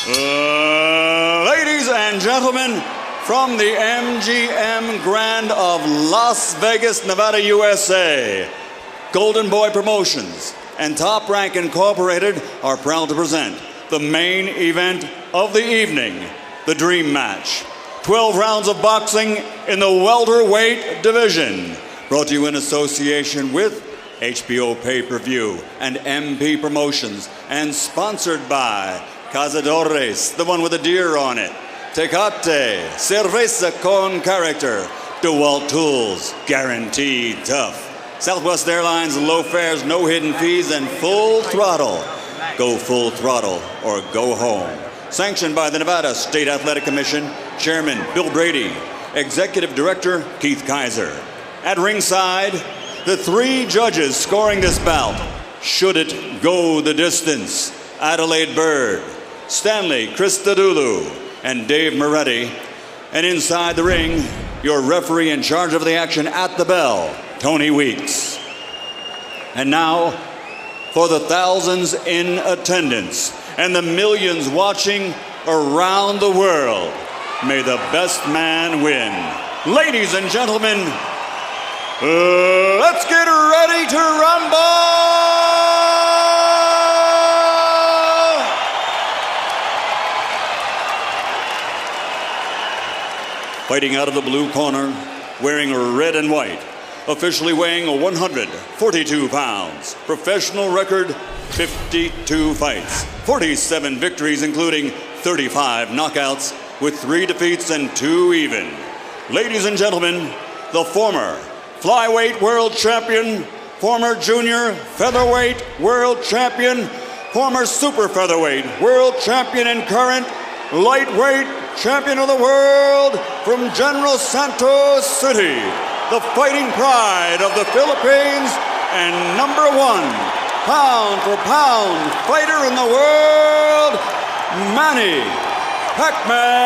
Ladies and gentlemen, from the MGM Grand of Las Vegas, Nevada, USA, Golden Boy Promotions and Top Rank Incorporated are proud to present the main event of the evening, the Dream Match. 12 rounds of boxing in the welterweight division. Brought to you in association with HBO Pay-Per-View and MP Promotions, and sponsored by Cazadores, the one with the deer on it, Tecate, Cerveza con Character, DeWalt Tools, guaranteed tough, Southwest Airlines, low fares, no hidden fees, and full throttle. Go full throttle or go home. Sanctioned by the Nevada State Athletic Commission, Chairman Bill Brady, Executive Director Keith Kaiser. At ringside, the three judges scoring this bout. Should it go the distance? Adelaide Bird, Stanley Christodoulou, and Dave Moretti. And inside the ring, your referee in charge of the action at the bell, Tony Weeks. And now, for the thousands in attendance and the millions watching around the world, may the best man win. Ladies and gentlemen, let's get ready to rumble! Fighting out of the blue corner, wearing red and white, officially weighing 142 pounds, professional record 52 fights, 47 victories including 35 knockouts with 3 defeats and 2 even. Ladies and gentlemen, the former flyweight world champion, former junior featherweight world champion, former super featherweight world champion and current lightweight champion of the world from General Santos City, the fighting pride of the Philippines and #1 pound for pound fighter in the world, Manny Pacquiao.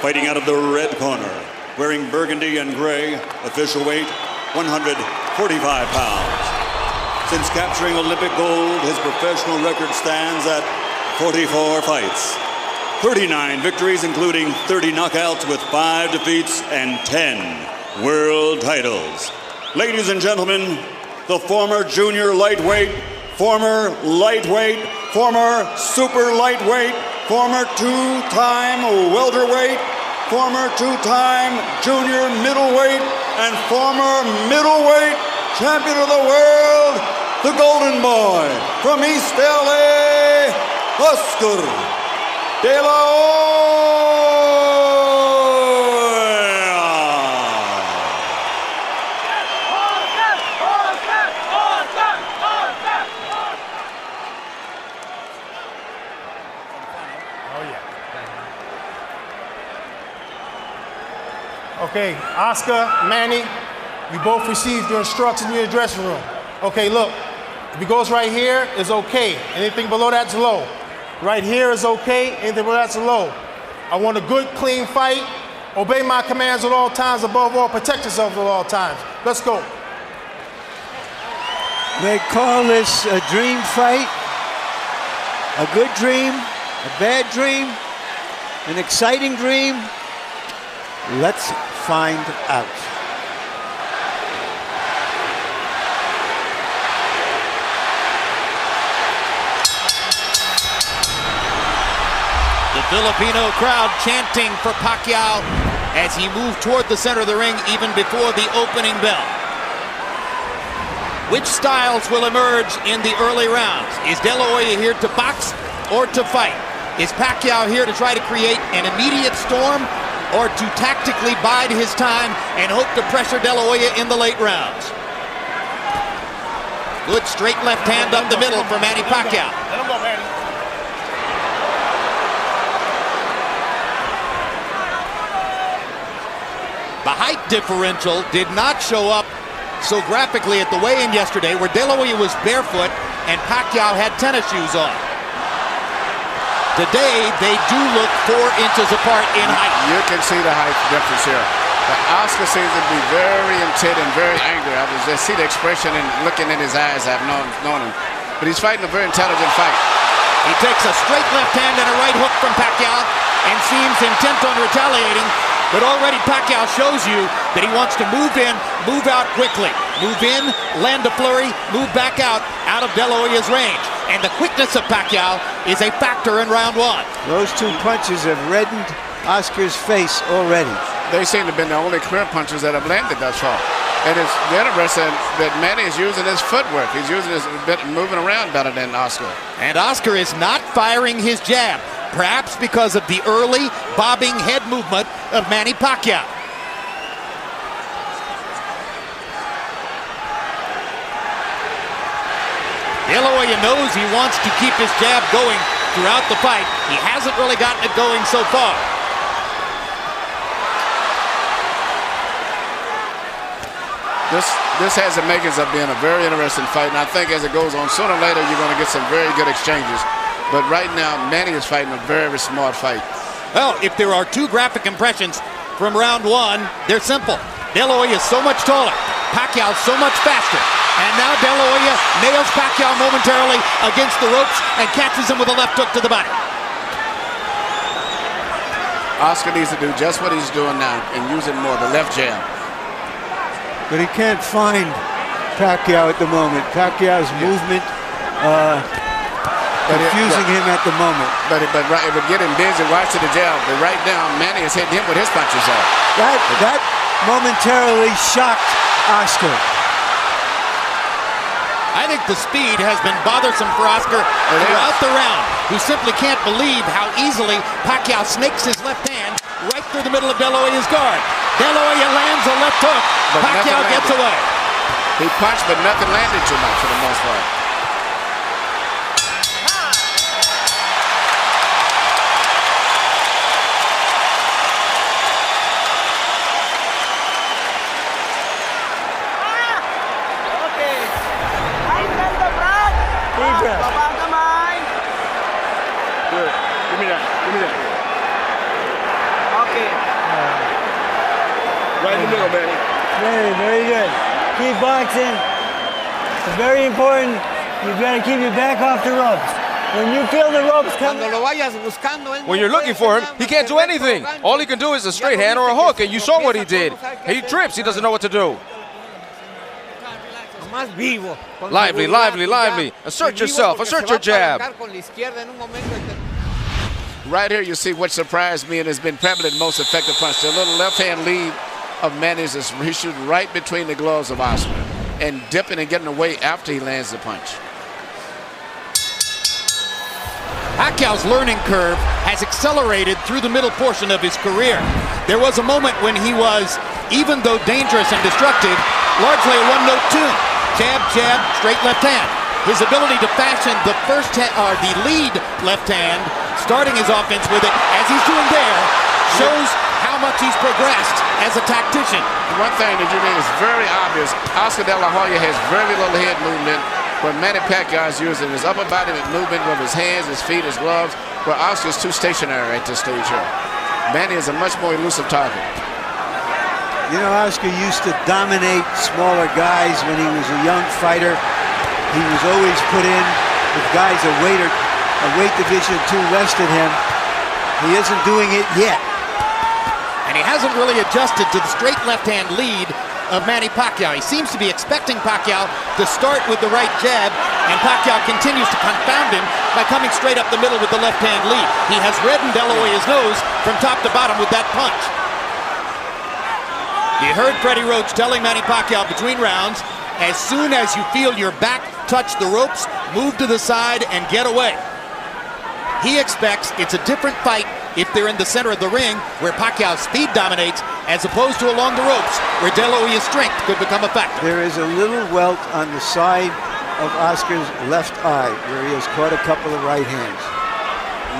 Fighting out of the red corner, wearing burgundy and gray, official weight 145 pounds. Since capturing Olympic gold, his professional record stands at 44 fights, 39 victories including 30 knockouts with 5 defeats and 10 world titles. Ladies and gentlemen, the former junior lightweight, former lightweight, former super lightweight, former 2-time welterweight, former 2-time junior middleweight, and former middleweight champion of the world, the Golden Boy from East LA, Oscar De La Hoya. Okay, Oscar, Manny, you both received your instructions in your dressing room. Okay, look, if it goes right here, it's okay. Anything below that's low. Right here is okay, anything below that's low. I want a good, clean fight. Obey my commands at all times. Above all, protect yourself at all times. Let's go. They call this a dream fight, a good dream, a bad dream, an exciting dream. Let's find out. The Filipino crowd chanting for Pacquiao as he moved toward the center of the ring even before the opening bell. Which styles will emerge in the early rounds? Is De La Hoya here to box or to fight? Is Pacquiao here to try to create an immediate storm or to tactically bide his time and hope to pressure De La Hoya in the late rounds? Good straight left hand up the middle for Manny Pacquiao. Let him go, Manny. The height differential did not show up so graphically at the weigh-in yesterday, where De La Hoya was barefoot and Pacquiao had tennis shoes on. Today, they do look 4 inches apart in height. You can see the height difference here. But Oscar seems to be very intent and very angry. I was just see the expression and looking in his eyes. I've known him. But he's fighting a very intelligent fight. He takes a straight left hand and a right hook from Pacquiao and seems intent on retaliating. But already Pacquiao shows you that he wants to move in, move out quickly. Move in, land a flurry, move back out of De La Hoya's range. And the quickness of Pacquiao is a factor in round 1. Those 2 punches have reddened Oscar's face already. They seem to have been the only clear punches that have landed thus far. And it's interesting that Manny is using his footwork. He's using his bit, moving around better than Oscar. And Oscar is not firing his jab, perhaps because of the early bobbing head movement of Manny Pacquiao. De La Hoya knows he wants to keep his jab going throughout the fight. He hasn't really gotten it going so far. This has the makings of being a very interesting fight, and I think as it goes on, sooner or later you're going to get some very good exchanges. But right now, Manny is fighting a very smart fight. Well, if there are 2 graphic impressions from round 1, they're simple. De La Hoya is so much taller, Pacquiao so much faster. And now De La Hoya nails Pacquiao momentarily against the ropes and catches him with a left hook to the body. Oscar needs to do just what he's doing now and use it more, the left jab. But he can't find Pacquiao at the moment. Pacquiao's movement confusing him at the moment. But right, it would get him busy watching the jab. But right now, Manny is hitting him with his punches off. That momentarily shocked Oscar. I think the speed has been bothersome for Oscar throughout the round, who simply can't believe how easily Pacquiao snakes his left hand right through the middle of De La Hoya's guard. De La Hoya lands a left hook. But Pacquiao gets away. He punched, but nothing landed too much for the most part. Right in the middle, Manny. Very good. Keep boxing. It's very important. You've got to keep your back off the ropes. When you feel the ropes coming. When you're looking for him, he can't do anything. All he can do is a straight hand or a hook, and you saw what he did. He trips. He doesn't know what to do. Lively, lively, lively. Assert yourself. Assert your jab. Right here, you see what surprised me and has been probably the most effective punch. The little left-hand lead of Manny's is he shooting right between the gloves of Oscar and dipping and getting away after he lands the punch. Pacquiao's learning curve has accelerated through the middle portion of his career. There was a moment when he was, even though dangerous and destructive, largely a one-note tune. Jab, jab, straight left hand. His ability to fashion the lead left hand, starting his offense with it, as he's doing there, shows how much he's progressed as a tactician. One thing that you mean is very obvious. Oscar De La Hoya has very little head movement, where Manny Pacquiao is using his upper body movement with his hands, his feet, his gloves, where Oscar's too stationary at this stage here. Manny is a much more elusive target. You know, Oscar used to dominate smaller guys when he was a young fighter. He was always put in with guys a weight division or 2 less than him. He isn't doing it yet. And he hasn't really adjusted to the straight left-hand lead of Manny Pacquiao. He seems to be expecting Pacquiao to start with the right jab, and Pacquiao continues to confound him by coming straight up the middle with the left-hand lead. He has reddened De La Hoya's nose from top to bottom with that punch. You heard Freddie Roach telling Manny Pacquiao between rounds, as soon as you feel your back touch the ropes, move to the side and get away. He expects it's a different fight if they're in the center of the ring, where Pacquiao's speed dominates, as opposed to along the ropes, where De La Hoya's strength could become a factor. There is a little welt on the side of Oscar's left eye, where he has caught a couple of right hands.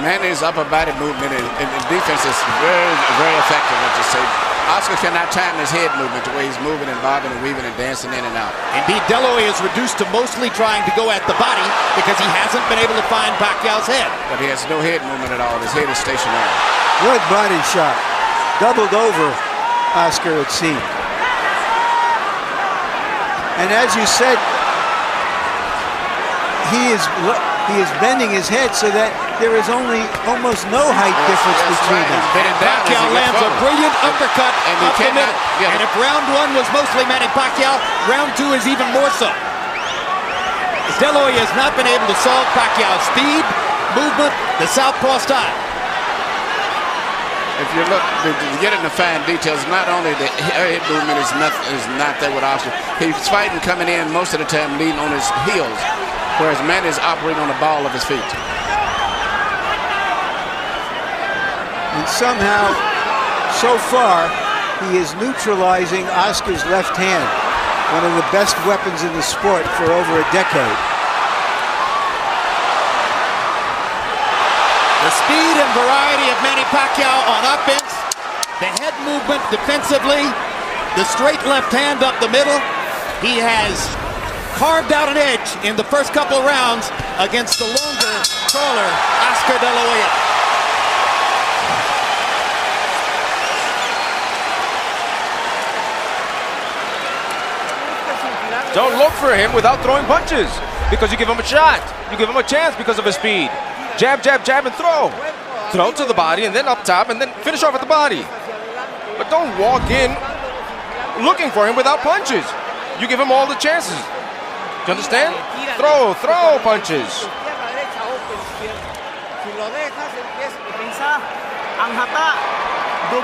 Manny's upper body movement and defense is very, very effective, let's just say. Oscar cannot time his head movement the way he's moving and bobbing and weaving and dancing in and out. Indeed, De La Hoya is reduced to mostly trying to go at the body because he hasn't been able to find Pacquiao's head. But he has no head movement at all. His head is stationary. Good body shot. Doubled over Oscar, it seemed. And as you said, he is bending his head so that there is almost no height difference between them. Pacquiao lands a brilliant uppercut up the middle. And if round one was mostly Manny Pacquiao, round two is even more so. De La Hoya has not been able to solve Pacquiao's speed, movement, the southpaw style. If you look, to get into fine details, not only the head movement is not there with Oscar. He's fighting coming in most of the time leading on his heels, whereas Manny is operating on the ball of his feet. And somehow, so far, he is neutralizing Oscar's left hand, one of the best weapons in the sport for over a decade. The speed and variety of Manny Pacquiao on offense, the head movement defensively, the straight left hand up the middle. He has carved out an edge in the first couple rounds against the longer, taller Oscar De La Hoya. Don't look for him without throwing punches because you give him a shot. You give him a chance because of his speed. Jab, jab, jab, and throw. Throw to the body and then up top and then finish off at the body. But don't walk in looking for him without punches. You give him all the chances. Do you understand? Throw punches. Good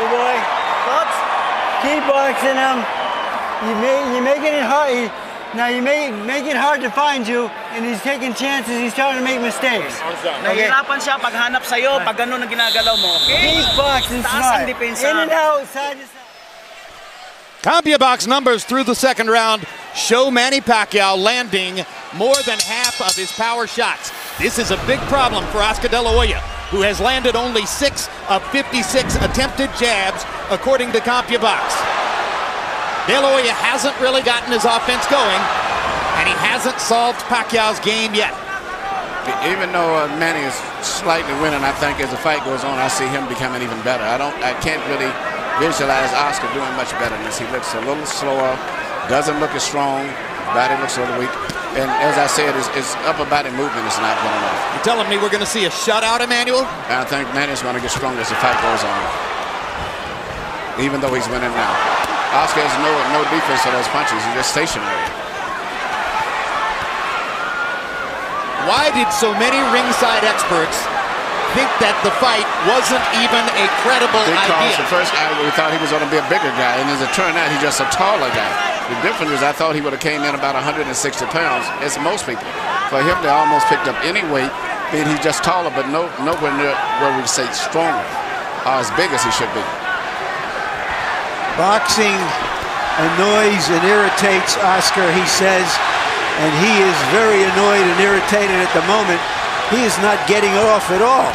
boy. Keep boxing him. You're making it hard. Now you make it hard to find you, and he's taking chances. He's trying to make mistakes. Nahihirapan siya paghanap sa'yo, pag ganun ang ginagalaw mo. Okay? Keep boxing smart. In and out, side to side. CompuBox numbers through the second round show Manny Pacquiao landing more than half of his power shots. This is a big problem for Oscar De La Hoya, who has landed only 6 of 56 attempted jabs, according to CompuBox. De La Hoya hasn't really gotten his offense going, and he hasn't solved Pacquiao's game yet. Even though Manny is slightly winning, I think as the fight goes on, I see him becoming even better. I can't really visualize Oscar doing much better than this. He looks a little slower, doesn't look as strong, his body looks a little weak. And as I said, his upper body movement is not good enough. You're telling me we're going to see a shutout, Emmanuel? I think Manny's going to get stronger as the fight goes on, even though he's winning now. Oscar has no defense for those punches. He's just stationary. Why did so many ringside experts think that the fight wasn't even a credible idea? Because the first guy, we thought he was going to be a bigger guy, and as it turned out, he's just a taller guy. The difference is I thought he would have came in about 160 pounds, as most people. For him, they almost picked up any weight, being he's just taller, but nowhere near where we say stronger, or as big as he should be. Boxing annoys and irritates Oscar, he says, and he is very annoyed and irritated at the moment. He is not getting off at all.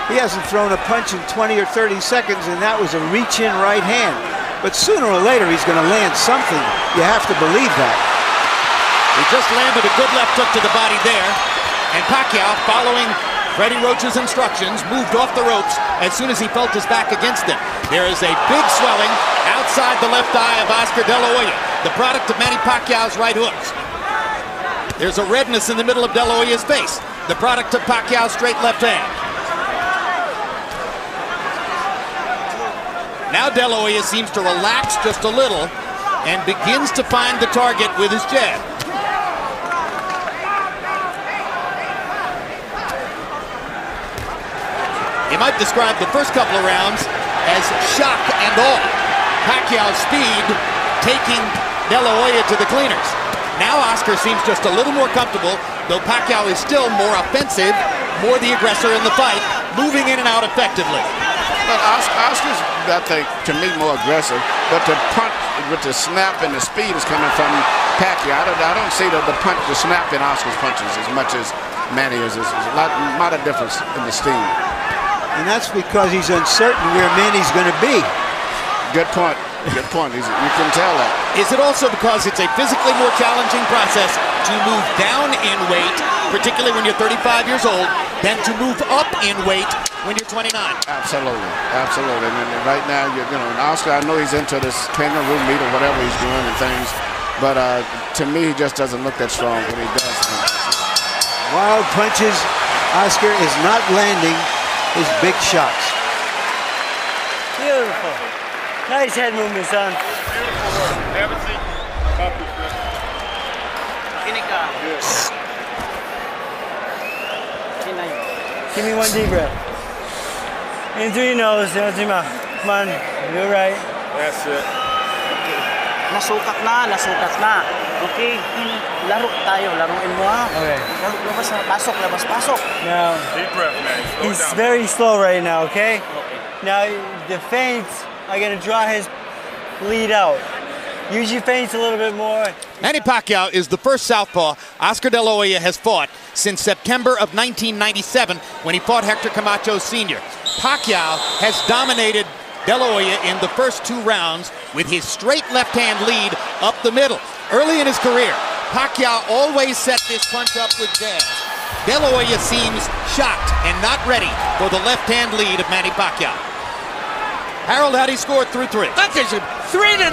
He hasn't thrown a punch in 20 or 30 seconds, and that was a reach-in right hand. But sooner or later, he's going to land something. You have to believe that. He just landed a good left hook to the body there, and Pacquiao, following Freddie Roach's instructions, moved off the ropes as soon as he felt his back against him. There is a big swelling outside the left eye of Oscar De La Hoya, the product of Manny Pacquiao's right hooks. There's a redness in the middle of De La Hoya's face, the product of Pacquiao's straight left hand. Now De La Hoya seems to relax just a little and begins to find the target with his jab. You might describe the first couple of rounds as shock and awe. Pacquiao's speed taking De La Hoya to the cleaners. Now Oscar seems just a little more comfortable, though Pacquiao is still more offensive, more the aggressor in the fight, moving in and out effectively. But Oscar's, I think, to me, more aggressive. But the punch with the snap and the speed is coming from Pacquiao. I don't see the punch, the snap in Oscar's punches as much as Manny is. There's a lot of difference in the steam. And that's because he's uncertain where Manny's going to be. Good point. Good point. You can tell that. Is it also because it's a physically more challenging process to move down in weight, particularly when you're 35 years old, than to move up in weight when you're 29? Absolutely. Absolutely. And right now, and Oscar, I know he's into this kangaroo meat or whatever he's doing and things, but to me, he just doesn't look that strong when he does things. Wild punches. Oscar is not landing his big shots. Beautiful. Nice head movement, son. Never seen accomplishment. Give me one deep breath. In through your nose, out through your mouth. Come on, you're right. That's it. Nasukat na. Okay, laro tayo, laruin mo ha. Okay. Labas na, pasok. Now, Deep breath, man. Slow he's down. very slow right now, okay? Now, the feints are going to draw his lead out. Use your feints a little bit more. Manny Pacquiao is the first southpaw Oscar De La Hoya has fought since September of 1997 when he fought Hector Camacho Sr. Pacquiao has dominated De La Hoya in the first 2 rounds with his straight left-hand lead up the middle. Early in his career, Pacquiao always set this punch up with jabs. De La Hoya seems shocked and not ready for the left-hand lead of Manny Pacquiao. Harold, how'd he score through 3? Look at him, 3-0,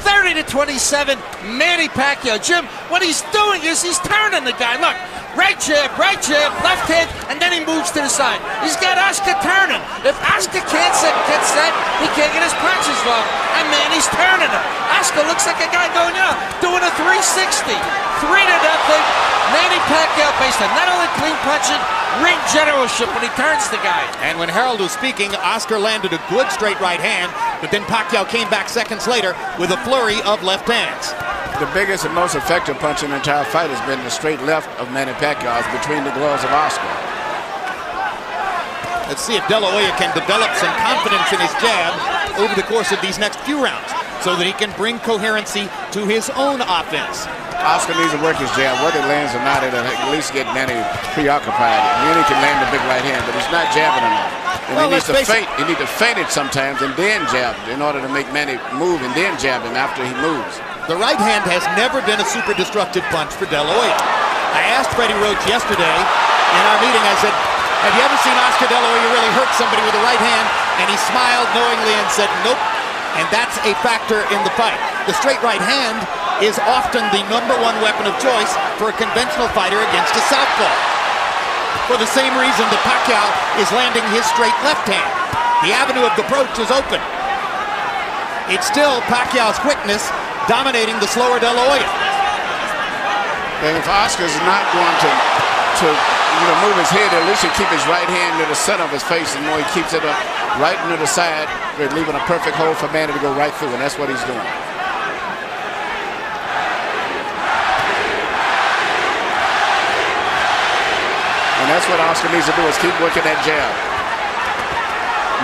30-27, Manny Pacquiao. Jim, what he's doing is he's turning the guy. Look, right jab, left hand, and then he moves to the side. He's got Oscar turning. If Oscar can't get set, he can't get his punches long. And Manny's turning him. Oscar looks like a guy going out, doing a 360. 3-0. Manny Pacquiao based on not only clean punching, ring generalship when he turns the guy. And when Harold was speaking, Oscar landed a good straight right hand, but then Pacquiao came back seconds later with a flurry of left hands. The biggest and most effective punch in the entire fight has been the straight left of Manny Pacquiao between the gloves of Oscar. Let's see if De La Hoya can develop some confidence in his jab over the course of these next few rounds so that he can bring coherency to his own offense. Oscar needs to work his jab. Whether it lands or not, it'll at least get Manny preoccupied. And then he can land the big right hand, but he's not jabbing enough. And Well, he needs to let's face feint. He needs to feint it sometimes and then jab in order to make Manny move and then jab him after he moves. The right hand has never been a super destructive punch for De La Hoya. I asked Freddie Roach yesterday in our meeting, I said, have you ever seen Oscar De La Hoya really hurt somebody with the right hand? And he smiled knowingly and said, nope. And that's a factor in the fight. The straight right hand is often the #1 weapon of choice for a conventional fighter against a southpaw. For the same reason that Pacquiao is landing his straight left hand. The avenue of approach is open. It's still Pacquiao's quickness dominating the slower De La Hoya. And if Oscar's not going to move his head, at least he keep his right hand to the center of his face, and more he keeps it up right into the side, leaving a perfect hole for Manny to go right through, and that's what he's doing. And that's what Oscar needs to do, is keep working that jab.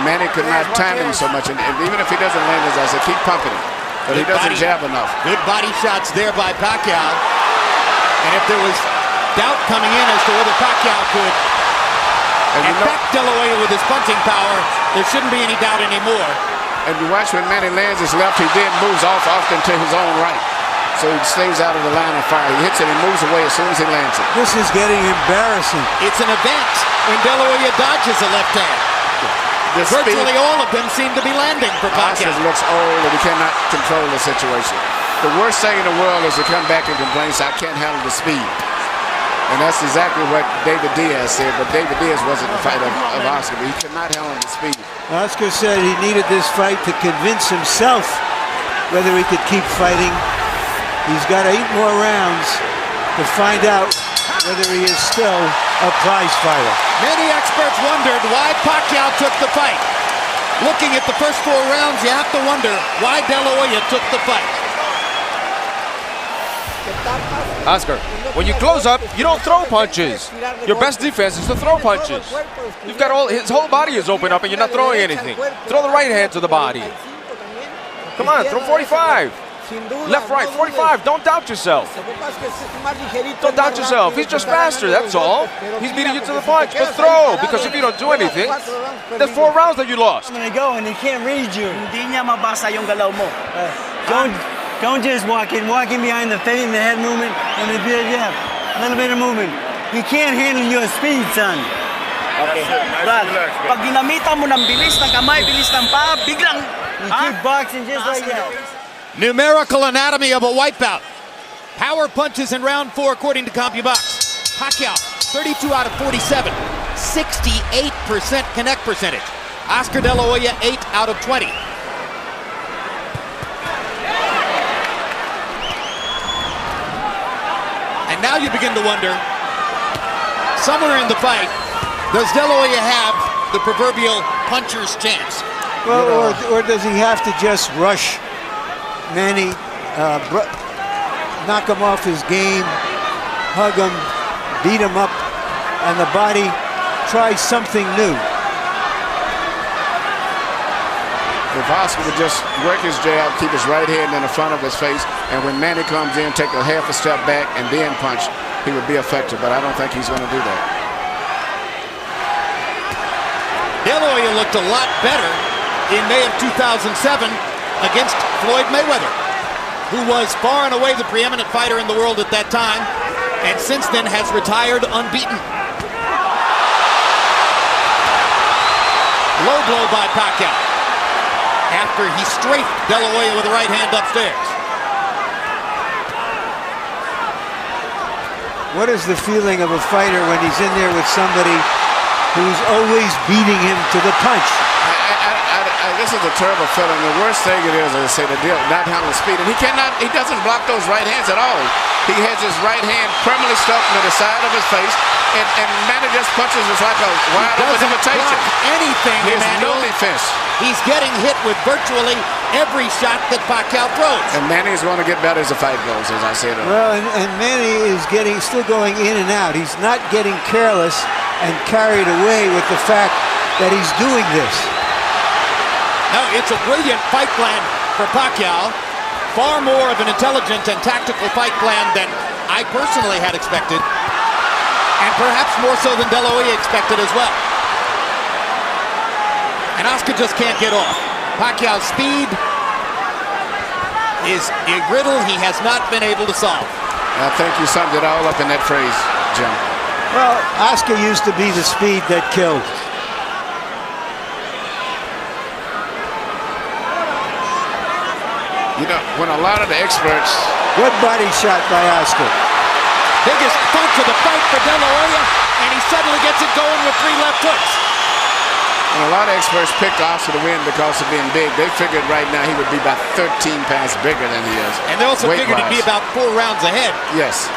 Manny could not time him so much, and even if he doesn't land his eyes, keep pumping him. But he doesn't jab enough. Good body shots there by Pacquiao. And if there was doubt coming in as to whether Pacquiao could affect De La Hoya with his punching power, there shouldn't be any doubt anymore. And you watch when Manny lands his left, he then moves off often to his own right. So he stays out of the line of fire. He hits it and moves away as soon as he lands it. This is getting embarrassing. It's an event when De La Hoya dodges a left hand. Virtually all of them seem to be landing for Pacquiao. Oscar looks old and he cannot control the situation. The worst thing in the world is to come back and complain, I can't handle the speed. And that's exactly what David Diaz said, but David Diaz wasn't the fighter of Oscar, but he could not handle the speed. Oscar said he needed this fight to convince himself whether he could keep fighting. He's got 8 more rounds to find out whether he is still a prize fighter. Many experts wondered why Pacquiao took the fight. Looking at the first 4 rounds, you have to wonder why De La Hoya took the fight. Oscar, when you close up, you don't throw punches. Your best defense is to throw punches. You've got his whole body is open up and you're not throwing anything. Throw the right hand to the body. Come on, throw 45. Left, right, 45. Don't doubt yourself. Don't doubt yourself. He's just faster, that's all. He's beating you to the punch. But throw, because if you don't do anything, there's 4 rounds that you lost. I'm gonna go and he can't read you. Hindi niya mabasa yung galaw mo. Don't just walk in behind the feint and the head movement and the a little bit of movement. He can't handle your speed, son. Okay. Brad, pag ginamitan mo ng bilis ng kamay, bilis ng paa, biglang... You keep boxing just like that. Numerical anatomy of a wipeout. Power punches in round 4 according to CompuBox. Pacquiao, 32 out of 47. 68% connect percentage. Oscar De La Hoya, 8 out of 20. And now you begin to wonder, somewhere in the fight, does De La Hoya have the proverbial puncher's chance? Well, or does he have to just rush Manny, knock him off his game, hug him, beat him up, and the body try something new? If Oscar would just work his jab, keep his right hand in the front of his face, and when Manny comes in, take a half a step back and then punch, he would be effective, but I don't think he's going to do that. De La Hoya looked a lot better in May of 2007 against Floyd Mayweather, who was far and away the preeminent fighter in the world at that time, and since then has retired unbeaten. Low blow by Pacquiao after he strafed De La Hoya with the right hand upstairs. What is the feeling of a fighter when he's in there with somebody who's always beating him to the punch? This is a terrible feeling. The worst thing it is, as I say, the deal, not handling speed. And he doesn't block those right hands at all. He has his right hand permanently stuck to the side of his face, and Manny just punches us like a wide open invitation. Anything, There's Emmanuel. no defense. He's getting hit with virtually every shot that Pacquiao throws. And Manny is going to get better as the fight goes, as I said. Well, and Manny is still going in and out. He's not getting careless and carried away with the fact that he's doing this. No, it's a brilliant fight plan for Pacquiao. Far more of an intelligent and tactical fight plan than I personally had expected. And perhaps more so than De La Hoya expected as well. And Oscar just can't get off. Pacquiao's speed is a riddle he has not been able to solve. I think you summed it all up in that phrase, Jim. Well, Oscar used to be the speed that killed. You know, when a lot of the experts... Good body shot by Oscar. Biggest punch of the fight for De La Hoya, and he suddenly gets it going with 3 left hooks. And a lot of experts picked Oscar to win because of being big. They figured right now he would be about 13 pounds bigger than he is. And they also figured he'd be about 4 rounds ahead. Yes.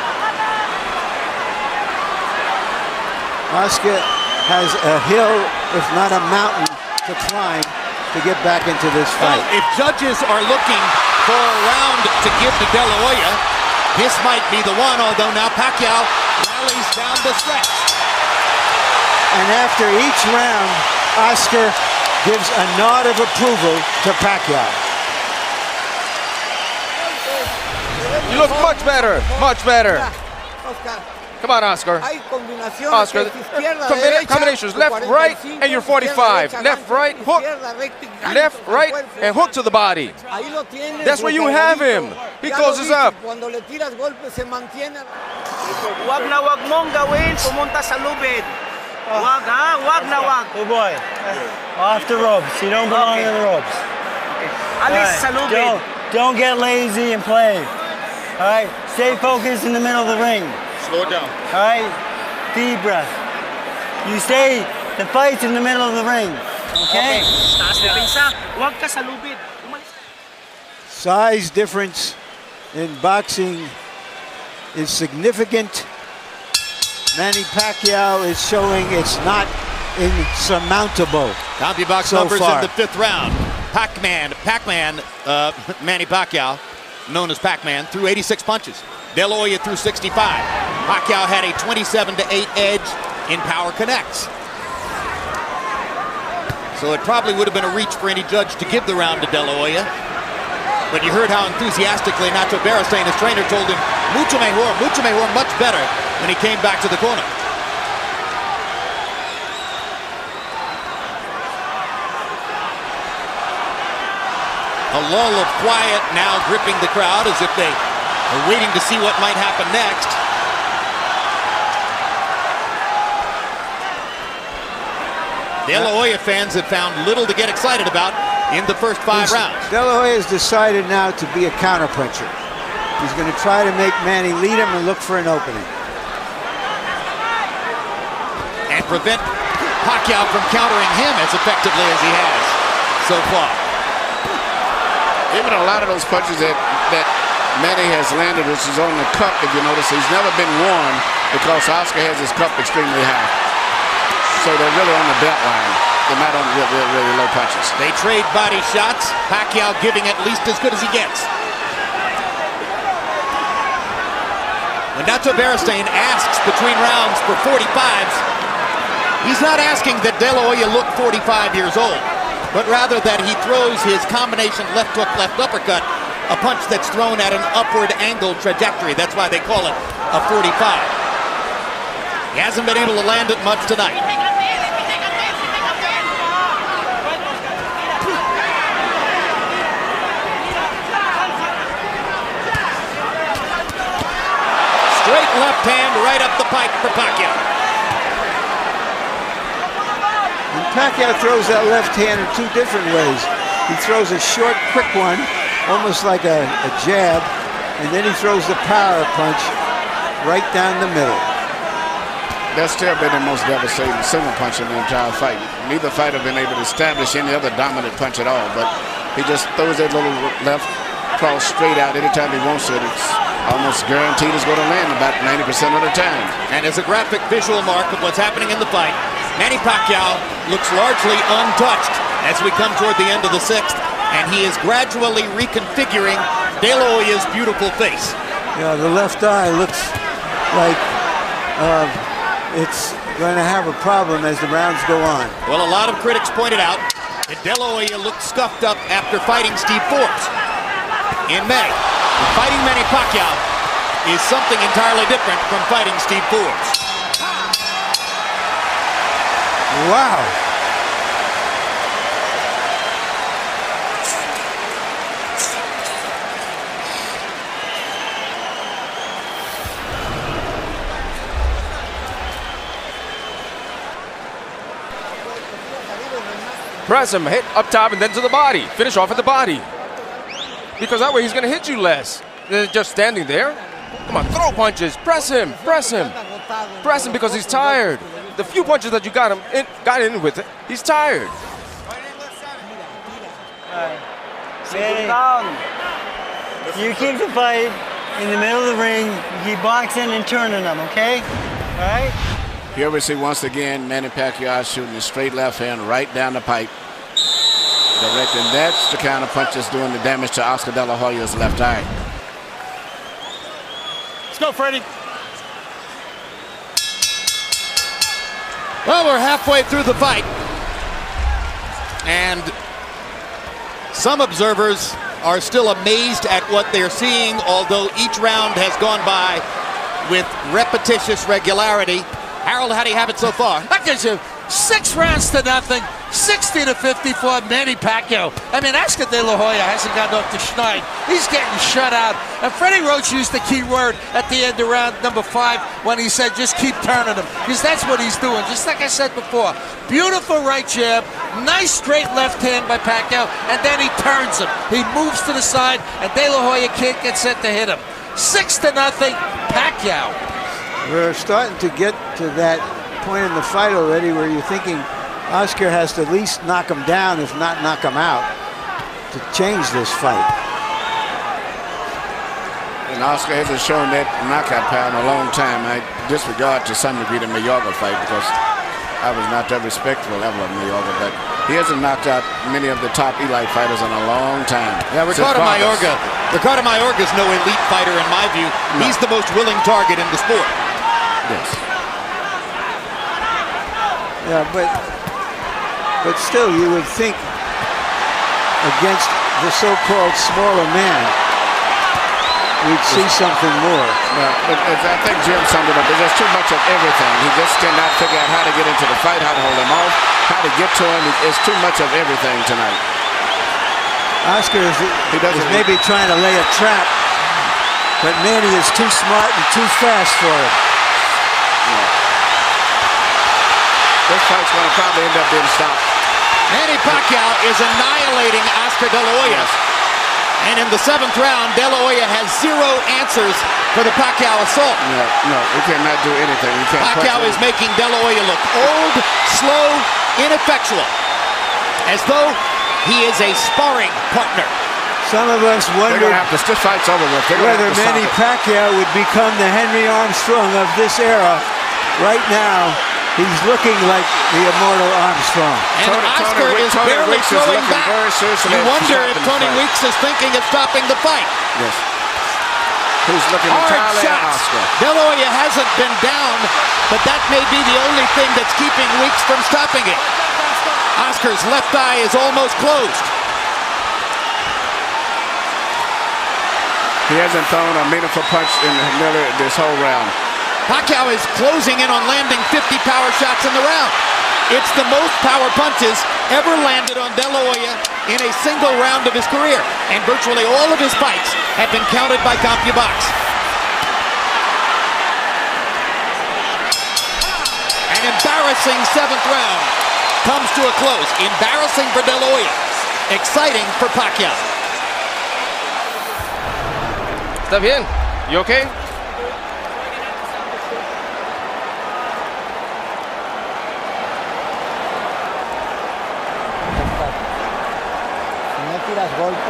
Oscar has a hill, if not a mountain, to climb to get back into this fight. Well, if judges are looking for a round to give to De La Hoya, this might be the one, although now Pacquiao rallies down the stretch. And after each round, Oscar gives a nod of approval to Pacquiao. You look much better, much better. Come on, Oscar. Oscar, combinations, left, right, and you're 45. Left, right, hook. Left, right, and hook to the body. That's where you have him. He closes up. Wag na wag mong gawin, pumunta sa lubid. Wag ha, wag na wag. Good boy. Off the ropes. You don't belong in the ropes. Alis sa lubid. Don't get lazy and play. All right? Stay focused in the middle of the ring. Slow down. All right? Deep breath. You stay, the fight's in the middle of the ring. Okay? Taas na pinsa. Wag ka sa lubid. Size difference in boxing is significant. Manny Pacquiao is showing it's not insurmountable. CompuBox so numbers far. in the 5th round. Pac-Man, Manny Pacquiao, known as Pac-Man, threw 86 punches. De La Hoya threw 65. Pacquiao had a 27-8 edge in power connects. So it probably would have been a reach for any judge to give the round to De La Hoya. But you heard how enthusiastically Nacho Beristain, his trainer, told him, mucho mejor, much better when he came back to the corner. A lull of quiet now gripping the crowd as if they are waiting to see what might happen next. De La Hoya fans have found little to get excited about in the first 5 rounds. De La Hoya has decided now to be a counterpuncher. He's going to try to make Manny lead him and look for an opening. And prevent Pacquiao from countering him as effectively as he has so far. Even a lot of those punches that Manny has landed, which is on the cup, if you notice, he's never been worn because Oscar has his cup extremely high. So they're really on the belt line. They're not on really low punches. They trade body shots, Pacquiao giving at least as good as he gets. When Nacho Beristain asks between rounds for 45s, he's not asking that De La Hoya look 45 years old, but rather that he throws his combination left hook, left uppercut, a punch that's thrown at an upward angle trajectory. That's why they call it a 45. He hasn't been able to land it much tonight. Straight left hand right up the pipe for Pacquiao. And Pacquiao throws that left hand in 2 different ways. He throws a short, quick one, almost like a jab, and then he throws the power punch right down the middle. That's still been the most devastating single punch in the entire fight. Neither fighter been able to establish any other dominant punch at all, but he just throws that little left cross straight out anytime he wants it. It's almost guaranteed it's going to land about 90% of the time. And as a graphic visual mark of what's happening in the fight, Manny Pacquiao looks largely untouched as we come toward the end of the 6th, and he is gradually reconfiguring De La Hoya's beautiful face. Yeah, the left eye looks like it's going to have a problem as the rounds go on. Well, a lot of critics pointed out that De La Hoya looked scuffed up after fighting Steve Forbes in May. Fighting Manny Pacquiao is something entirely different from fighting Steve Forbes. Wow. Press him, hit up top and then to the body. Finish off at the body. Because that way he's going to hit you less than just standing there. Come on, throw punches. Press him, press him. Press him because he's tired. The few punches that you got in with it, he's tired. You keep the fight in the middle of the ring. You keep boxing and turning them, okay? All right? Here we see once again Manny Pacquiao shooting a straight left hand right down the pipe. Direct, and that's the kind of punch that's doing the damage to Oscar De La Hoya's left eye. Let's go, Freddie. Well, we're halfway through the fight, and some observers are still amazed at what they're seeing, although each round has gone by with repetitious regularity. Harold, how do you have it so far? That gives you 6 rounds to nothing, 60-54 Manny Pacquiao. I mean, Oscar De La Hoya hasn't gotten off the schneid. He's getting shut out. And Freddie Roach used the key word at the end of round number 5 when he said, just keep turning him. Because that's what he's doing, just like I said before. Beautiful right jab, nice straight left hand by Pacquiao, and then he turns him. He moves to the side, and De La Hoya can't get set to hit him. 6-0, Pacquiao. We're starting to get to that point in the fight already where you're thinking Oscar has to at least knock him down, if not knock him out, to change this fight. And Oscar hasn't shown that knockout power in a long time. I disregard to some degree the Mayorga fight because I was not that respectful ever of Mayorga, but he hasn't knocked out many of the top elite fighters in a long time. Yeah, Ricardo Mayorga's no elite fighter in my view. No. He's the most willing target in the sport. Yes. Yeah, but still, you would think against the so-called smaller man, we'd see something more. Well, I think Jim summed it up. There's just too much of everything. He just cannot figure out how to get into the fight, how to hold him off, how to get to him. It's too much of everything tonight. Oscar is maybe trying to lay a trap, but Manny is too smart and too fast for him. Yeah. This fight's going to probably end up being stopped. Manny Pacquiao is annihilating Oscar De La Hoya. Yes. And in the 7th round, De La Hoya has 0 answers for the Pacquiao assault. No, he cannot do anything. He can't. Pacquiao is making De La Hoya look old, slow, ineffectual, as though he is a sparring partner. Some of us wonder this fight's over with. Whether Manny Pacquiao would become the Henry Armstrong of this era. Right now, he's looking like the immortal Armstrong. And Oscar is barely throwing back. You wonder if Tony Weeks is thinking of stopping the fight. Yes. Who's looking entirely at Oscar. De La Hoya hasn't been down, but that may be the only thing that's keeping Weeks from stopping it. Oscar's left eye is almost closed. He hasn't thrown a meaningful punch in nearly this whole round. Pacquiao is closing in on landing 50 power shots in the round. It's the most power punches ever landed on De La Hoya in a single round of his career. And virtually all of his fights have been counted by CompuBox. An embarrassing 7th round comes to a close. Embarrassing for De La Hoya. Exciting for Pacquiao. ¿Está bien? You okay?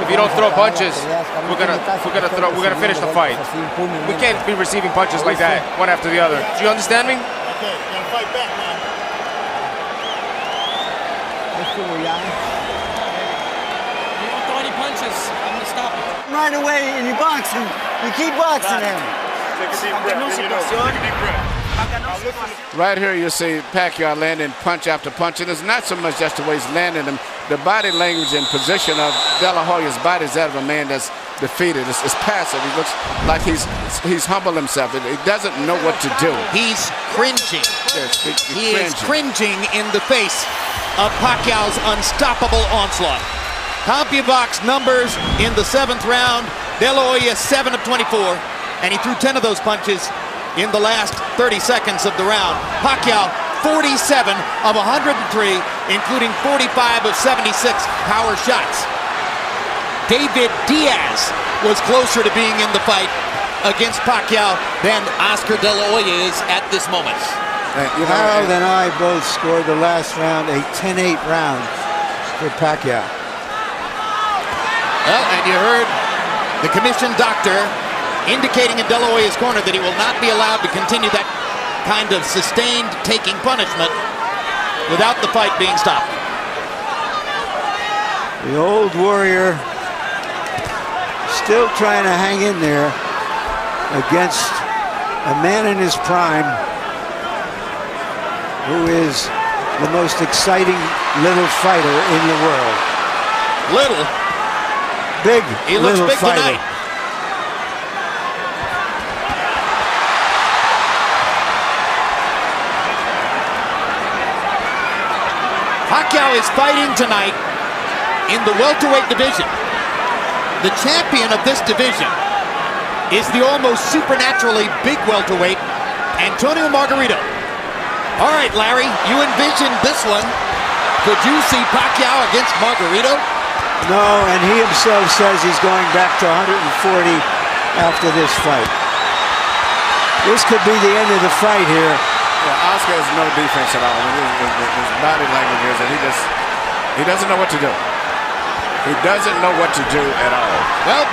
If you don't throw punches, we're gonna finish the fight. We can't be receiving punches like that, one after the other. Do you understand me? Okay, you're gonna fight back now. You don't throw any punches, I'm gonna stop you. Right away, and you box him. You keep boxing him. Take a deep breath. Take a deep breath. Right here you see Pacquiao landing punch after punch, and it's not so much just the way he's landing them. The body language and position of De La Hoya's body is that of a man that's defeated. It's passive. He looks like he's humbled himself. He doesn't know what to do. He's cringing. Yes, He is cringing in the face of Pacquiao's unstoppable onslaught. CompuBox numbers in the 7th round. De La Hoya 7 of 24, and he threw 10 of those punches in the last 30 seconds of the round. Pacquiao 47 of 103, including 45 of 76 power shots. David Diaz was closer to being in the fight against Pacquiao than Oscar De La Hoya is at this moment. Harold and I both scored the last round a 10-8 round for Pacquiao. Well, and you heard the commissioned doctor indicating in De La Hoya's corner that he will not be allowed to continue that kind of sustained taking punishment without the fight being stopped. The old warrior still trying to hang in there against a man in his prime who is the most exciting little fighter in the world. Little? Big, he looks little big fighter. Tonight. Pacquiao is fighting tonight in the welterweight division. The champion of this division is the almost supernaturally big welterweight, Antonio Margarito. All right, Larry, you envisioned this one. Could you see Pacquiao against Margarito? No, and he himself says he's going back to 140 after this fight. This could be the end of the fight here. Yeah, Oscar has no defense at all. His body language is that he doesn't know what to do. He doesn't know what to do at all. Well,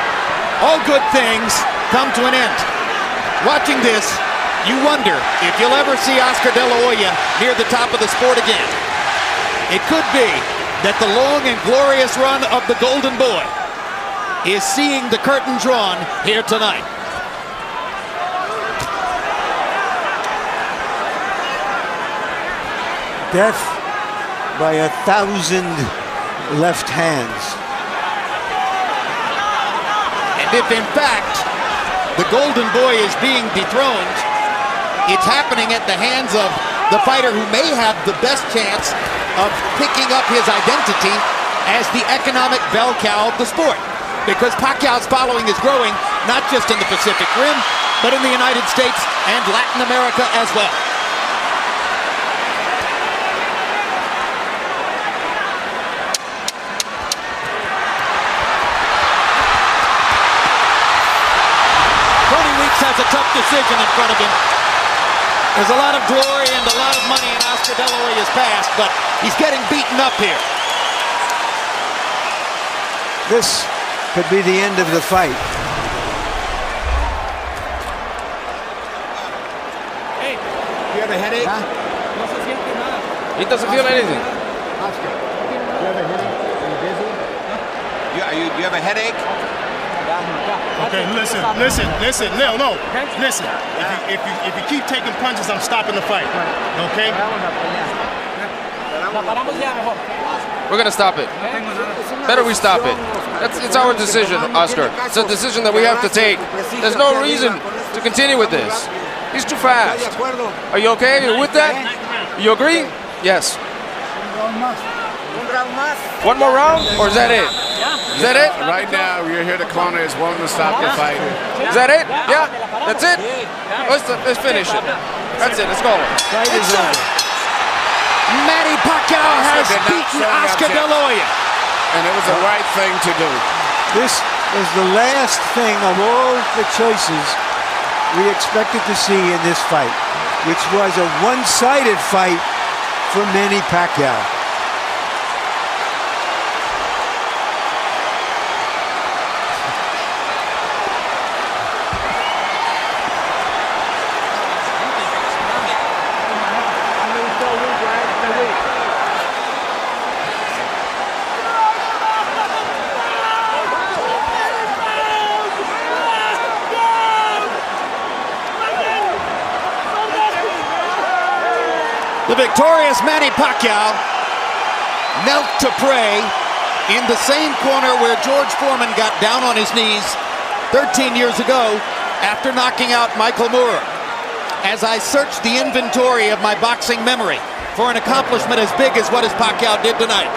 all good things come to an end. Watching this, you wonder if you'll ever see Oscar De La Hoya near the top of the sport again. It could be that the long and glorious run of the Golden Boy is seeing the curtain drawn here tonight. Death by 1,000 left hands. And if in fact the Golden Boy is being dethroned, it's happening at the hands of the fighter who may have the best chance of picking up his identity as the economic bell cow of the sport. Because Pacquiao's following is growing, not just in the Pacific Rim, but in the United States and Latin America as well. Tony Weeks has a tough decision in front of him. There's a lot of glory and a lot of money in Oscar De La Hoya's past, but he's getting beaten up here. This could be the end of the fight. Hey, you have a headache? He doesn't feel anything. Oscar, you have a headache? Are you busy? Do you have a headache? Okay, listen. No. Listen. If you keep taking punches, I'm stopping the fight. Okay? We're gonna stop it. Better we stop it. It's our decision, Oscar. It's a decision that we have to take. There's no reason to continue with this. He's too fast. Are you okay? Are you with that? You agree? Yes. One more round, or is that it? Is that it? Right now, you're here. The corner is wanting to stop the fight. Is that it? Yeah? That's it? Let's finish it. That's it. Let's go. It's Manny Pacquiao has beaten Oscar De La Hoya. And it was the right thing to do. This was the last thing of all the choices we expected to see in this fight, which was a one-sided fight for Manny Pacquiao. The victorious Manny Pacquiao knelt to pray in the same corner where George Foreman got down on his knees 13 years ago after knocking out Michael Moorer. As I searched the inventory of my boxing memory for an accomplishment as big as what Pacquiao did tonight,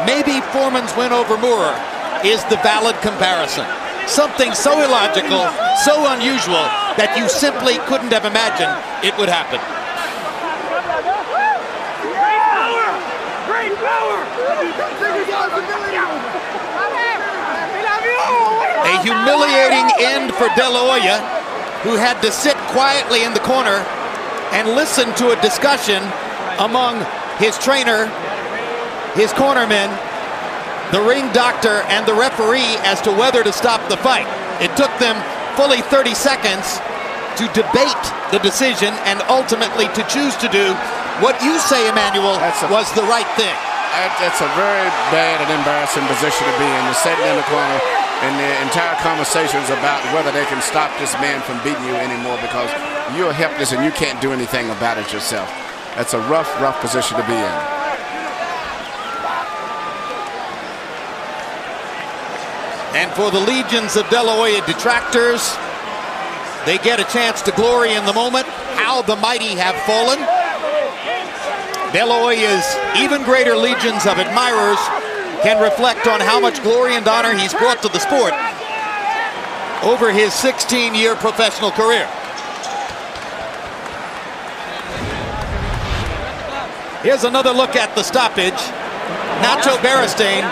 maybe Foreman's win over Moorer is the valid comparison. Something so illogical, so unusual, that you simply couldn't have imagined it would happen. A humiliating end for De La Hoya, who had to sit quietly in the corner and listen to a discussion among his trainer, his cornermen, the ring doctor, and the referee as to whether to stop the fight. It took them fully 30 seconds to debate the decision and ultimately to choose to do what you say, Emmanuel, was the right thing. That's a very bad and embarrassing position to be in. You're sitting in the corner, and the entire conversation is about whether they can stop this man from beating you anymore because you're helpless and you can't do anything about it yourself. That's a rough position to be in. And for the legions of De La Hoya detractors, they get a chance to glory in the moment. How the mighty have fallen. De La Hoya's even greater legions of admirers can reflect on how much glory and honor he's brought to the sport over his 16-year professional career. Here's another look at the stoppage. Nacho Beristain,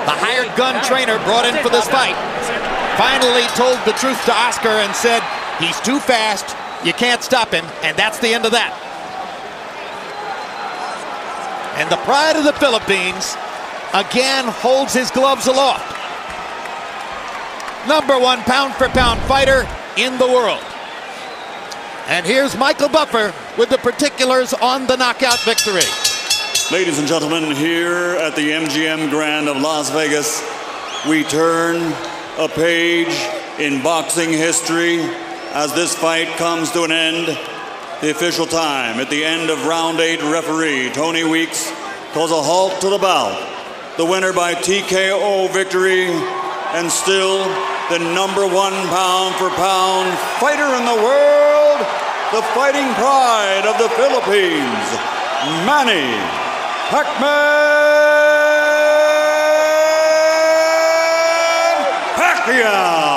the hired gun trainer brought in for this fight, finally told the truth to Oscar and said, he's too fast, you can't stop him, and that's the end of that. And the pride of the Philippines again holds his gloves aloft. #1 pound-for-pound fighter in the world. And here's Michael Buffer with the particulars on the knockout victory. Ladies and gentlemen, here at the MGM Grand of Las Vegas, we turn a page in boxing history as this fight comes to an end. The official time at the end of round 8, referee Tony Weeks calls a halt to the bout. The winner by TKO victory, and still the #1 pound-for-pound fighter in the world, the fighting pride of the Philippines, Manny Pacquiao.